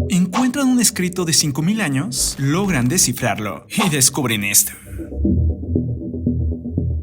Encuentran un escrito de 5000 años, logran descifrarlo y descubren esto.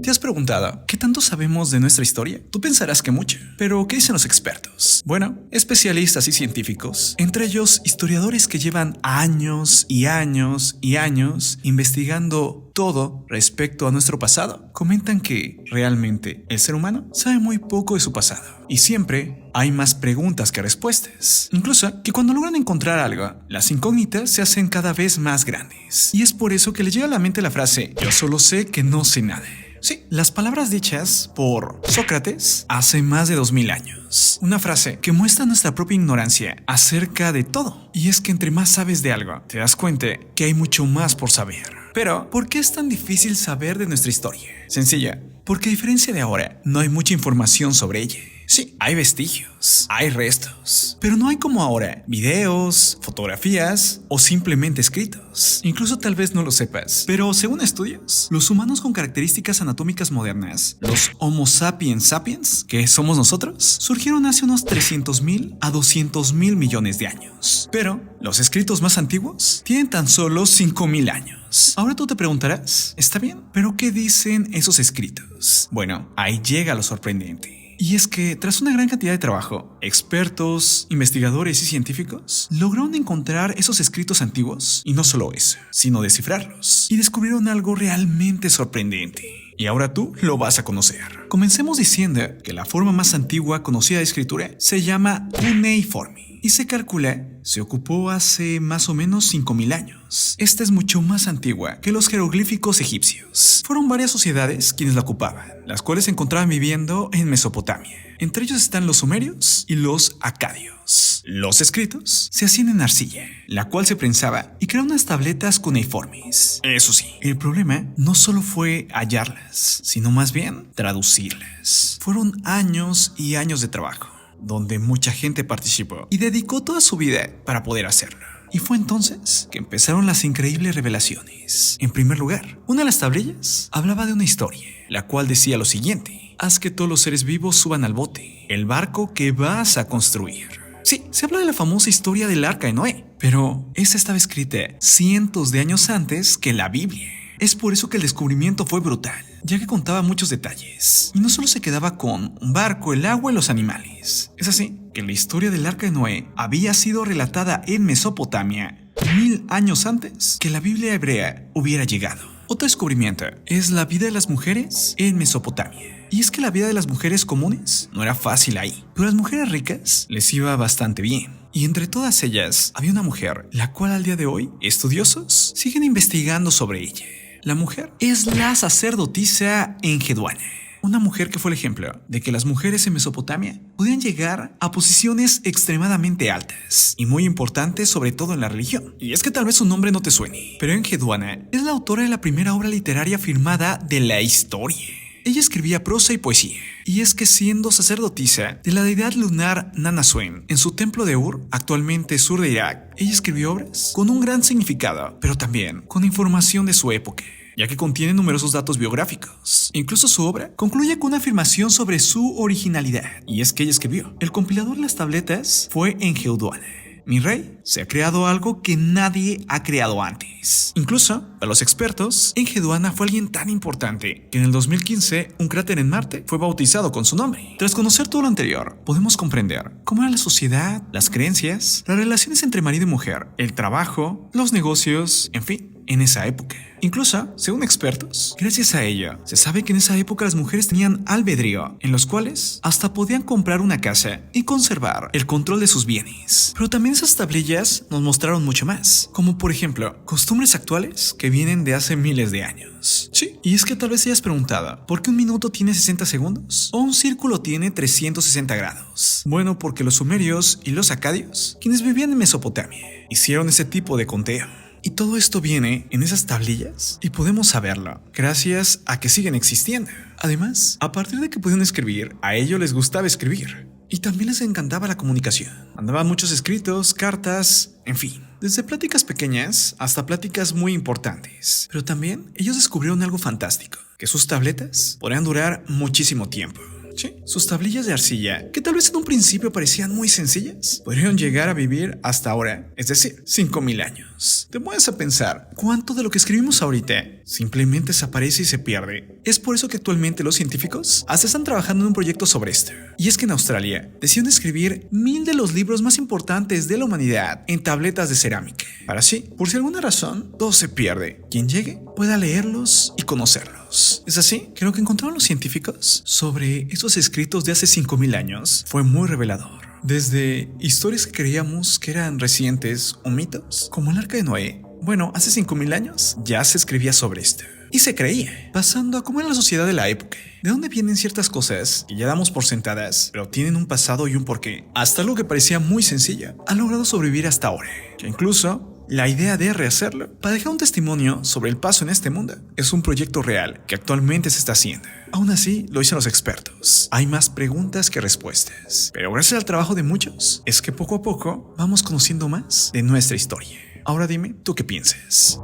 ¿Te has preguntado qué tanto sabemos de nuestra historia? Tú pensarás que mucho, pero ¿qué dicen los expertos? Bueno, especialistas y científicos, entre ellos historiadores que llevan años y años y años investigando todo respecto a nuestro pasado, comentan que realmente el ser humano sabe muy poco de su pasado y siempre hay más preguntas que respuestas. Incluso que cuando logran encontrar algo, las incógnitas se hacen cada vez más grandes. Y es por eso que les llega a la mente la frase: yo solo sé que no sé nada. Sí, las palabras dichas por Sócrates hace más de 2000 años. Una frase que muestra nuestra propia ignorancia acerca de todo. Y es que entre más sabes de algo, te das cuenta que hay mucho más por saber. Pero, ¿por qué es tan difícil saber de nuestra historia? Sencilla, porque a diferencia de ahora, no hay mucha información sobre ella. Sí, hay vestigios, hay restos, pero no hay como ahora videos, fotografías o simplemente escritos. Incluso tal vez no lo sepas, pero según estudios, los humanos con características anatómicas modernas, los Homo sapiens sapiens, que somos nosotros, surgieron hace unos 300.000 a 200.000 millones de años. Pero los escritos más antiguos tienen tan solo 5000 años. Ahora tú te preguntarás, ¿está bien? ¿Pero qué dicen esos escritos? Bueno, ahí llega lo sorprendente. Y es que, tras una gran cantidad de trabajo, expertos, investigadores y científicos lograron encontrar esos escritos antiguos, y no solo eso, sino descifrarlos, y descubrieron algo realmente sorprendente. Y ahora tú lo vas a conocer. Comencemos diciendo que la forma más antigua conocida de escritura se llama cuneiforme, y se calcula se ocupó hace más o menos 5000 años. Esta es mucho más antigua que los jeroglíficos egipcios. Fueron varias sociedades quienes la ocupaban, las cuales se encontraban viviendo en Mesopotamia. Entre ellos están los sumerios y los acadios. Los escritos se hacían en arcilla, la cual se prensaba y creaba unas tabletas cuneiformes. Eso sí, el problema no solo fue hallarlas, sino más bien traducirlas. Fueron años y años de trabajo, donde mucha gente participó y dedicó toda su vida para poder hacerlo. Y fue entonces que empezaron las increíbles revelaciones. En primer lugar, una de las tablillas hablaba de una historia, la cual decía lo siguiente: haz que todos los seres vivos suban al bote, el barco que vas a construir. Sí, se habla de la famosa historia del arca de Noé, pero esa estaba escrita cientos de años antes que la Biblia. Es por eso que el descubrimiento fue brutal, ya que contaba muchos detalles, y no solo se quedaba con un barco, el agua y los animales. Es así que la historia del arca de Noé había sido relatada en Mesopotamia 1000 años antes que la Biblia hebrea hubiera llegado. Otro descubrimiento es la vida de las mujeres en Mesopotamia. Y es que la vida de las mujeres comunes no era fácil ahí, pero a las mujeres ricas les iba bastante bien. Y entre todas ellas había una mujer, la cual al día de hoy estudiosos siguen investigando sobre ella. La mujer es la sacerdotisa Enheduanna, una mujer que fue el ejemplo de que las mujeres en Mesopotamia podían llegar a posiciones extremadamente altas y muy importantes, sobre todo en la religión. Y es que tal vez su nombre no te suene, pero Enheduanna es la autora de la primera obra literaria firmada de la historia. Ella escribía prosa y poesía, y es que siendo sacerdotisa de la deidad lunar Nanasuen en su templo de Ur, actualmente sur de Irak, ella escribió obras con un gran significado, pero también con información de su época, ya que contiene numerosos datos biográficos. Incluso su obra concluye con una afirmación sobre su originalidad, y es que ella escribió: el compilador de las tabletas fue Enheduanna. Mi rey, se ha creado algo que nadie ha creado antes. Incluso, para los expertos, Enheduanna fue alguien tan importante que en el 2015 un cráter en Marte fue bautizado con su nombre. Tras conocer todo lo anterior, podemos comprender cómo era la sociedad, las creencias, las relaciones entre marido y mujer, el trabajo, los negocios, en fin, en esa época. Incluso, según expertos, gracias a ello, se sabe que en esa época las mujeres tenían albedrío, en los cuales hasta podían comprar una casa y conservar el control de sus bienes. Pero también esas tablillas nos mostraron mucho más, como por ejemplo, costumbres actuales que vienen de hace miles de años. Sí, y es que tal vez hayas preguntado, ¿por qué un minuto tiene 60 segundos? ¿O un círculo tiene 360 grados? Bueno, porque los sumerios y los acadios, quienes vivían en Mesopotamia, hicieron ese tipo de conteo. Y todo esto viene en esas tablillas y podemos saberlo gracias a que siguen existiendo. Además, a partir de que pudieron escribir, a ellos les gustaba escribir. Y también les encantaba la comunicación. Mandaban muchos escritos, cartas, en fin. Desde pláticas pequeñas hasta pláticas muy importantes. Pero también ellos descubrieron algo fantástico, que sus tabletas podrían durar muchísimo tiempo. Sí, sus tablillas de arcilla, que tal vez en un principio parecían muy sencillas, podrían llegar a vivir hasta ahora, es decir, 5000 años. Te pones a pensar, ¿cuánto de lo que escribimos ahorita simplemente desaparece y se pierde? Es por eso que actualmente los científicos hasta están trabajando en un proyecto sobre esto. Y es que en Australia decidieron escribir 1000 de los libros más importantes de la humanidad en tabletas de cerámica. Para así, por si alguna razón, todo se pierde. Quien llegue pueda leerlos y conocerlos. Es así que lo que encontraron los científicos sobre esos escritos de hace 5000 años fue muy revelador. Desde historias que creíamos que eran recientes o mitos, como el Arca de Noé. Bueno, hace 5000 años ya se escribía sobre esto. Y se creía, pasando a cómo era la sociedad de la época. ¿De dónde vienen ciertas cosas que ya damos por sentadas, pero tienen un pasado y un porqué? Hasta algo que parecía muy sencilla ha logrado sobrevivir hasta ahora. Que incluso la idea de rehacerlo para dejar un testimonio sobre el paso en este mundo es un proyecto real que actualmente se está haciendo. Aún así, lo dicen los expertos. Hay más preguntas que respuestas. Pero gracias al trabajo de muchos, es que poco a poco vamos conociendo más de nuestra historia. Ahora dime, ¿tú qué piensas?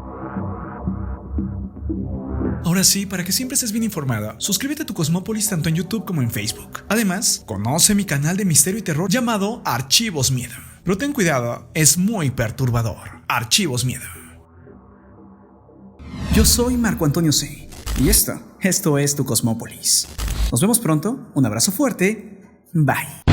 Ahora sí, para que siempre estés bien informado, suscríbete a tu Cosmópolis tanto en YouTube como en Facebook. Además, conoce mi canal de misterio y terror llamado Archivos Miedo. Pero ten cuidado, es muy perturbador. Archivos Miedo. Yo soy Marco Antonio C. Y esto es tu Cosmópolis. Nos vemos pronto, un abrazo fuerte, bye.